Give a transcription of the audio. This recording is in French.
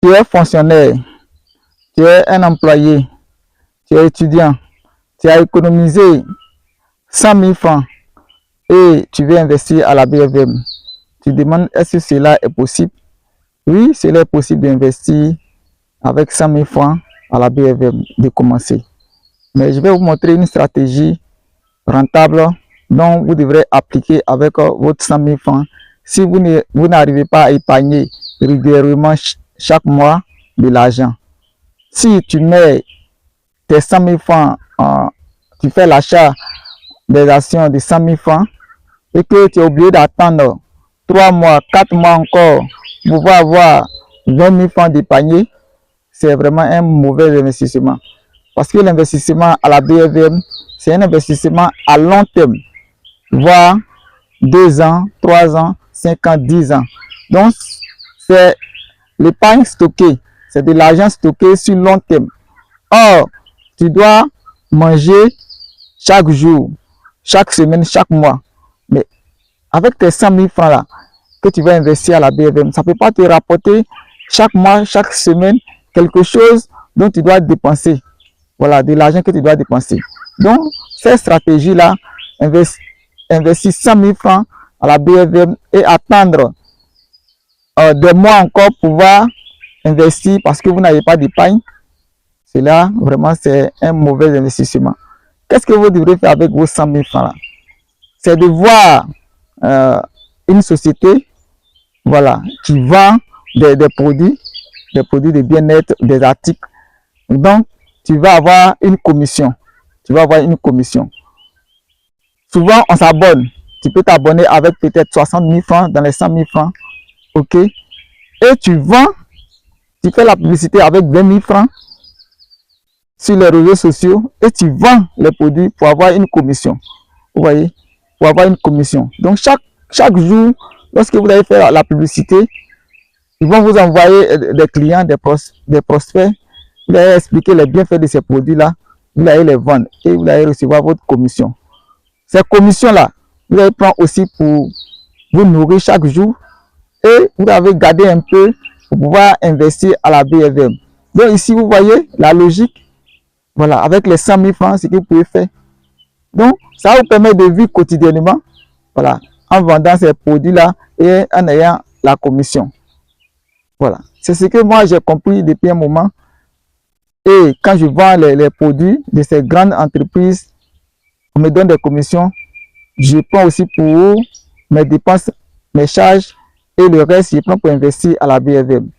tu es fonctionnaire, tu es un employé, tu es étudiant, tu as économisé 100 000 francs et tu veux investir à la BFM. Tu demandes est-ce que cela est possible? Oui, cela est possible d'investir avec 100 000 francs à la BFM, de commencer. Mais je vais vous montrer une stratégie rentable dont vous devrez appliquer avec votre 100 000 francs si vous n'arrivez pas à épargner régulièrement chaque mois de l'argent. Si tu mets tes 100 000 francs, tu fais l'achat des actions de 100 000 francs et que tu es obligé d'attendre 3 mois, 4 mois encore pour pouvoir avoir 20 000 francs d'épargner, c'est vraiment un mauvais investissement. Parce que l'investissement à la BFM, c'est un investissement à long terme, voire 2 ans, 3 ans, 5 ans, 10 ans. Donc, c'est l'épargne stockée, c'est de l'argent stocké sur long terme. Or, tu dois manger chaque jour, chaque semaine, chaque mois. Mais avec tes 100 000 francs là, que tu vas investir à la BFM, ça ne peut pas te rapporter chaque mois, chaque semaine, quelque chose dont tu dois dépenser. Voilà, de l'argent que tu dois dépenser. Donc, cette stratégie-là, investir 100 000 francs à la BFM et attendre des mois encore pour pouvoir investir parce que vous n'avez pas d'épargne, cela, vraiment, c'est un mauvais investissement. Qu'est-ce que vous devrez faire avec vos 100 000 francs là? C'est de voir une société, voilà, qui vend des produits de bien-être, des articles. Donc, tu vas avoir une commission. Tu vas avoir une commission. Souvent, on s'abonne. Tu peux t'abonner avec peut-être 60 000 francs dans les 100 000 francs. OK? Et tu vends, tu fais la publicité avec 20 000 francs sur les réseaux sociaux et tu vends les produits pour avoir une commission. Vous voyez? Pour avoir une commission. Donc, chaque jour, lorsque vous allez faire la publicité, ils vont vous envoyer des clients, des prospects. Vous allez expliquer les bienfaits de ces produits-là. Vous allez les vendre et vous allez recevoir votre commission. Ces commissions-là, vous allez prendre aussi pour vous nourrir chaque jour et vous avez gardé un peu pour pouvoir investir à la BFM. Donc ici, vous voyez la logique. Voilà, avec les 100 000 francs, ce que vous pouvez faire. Donc, ça vous permet de vivre quotidiennement, voilà, en vendant ces produits-là et en ayant la commission. Voilà, c'est ce que moi j'ai compris depuis un moment. Et quand je vends les produits de ces grandes entreprises, on me donne des commissions. Je prends aussi pour mes dépenses, mes charges et le reste, je prends pour investir à la BFM.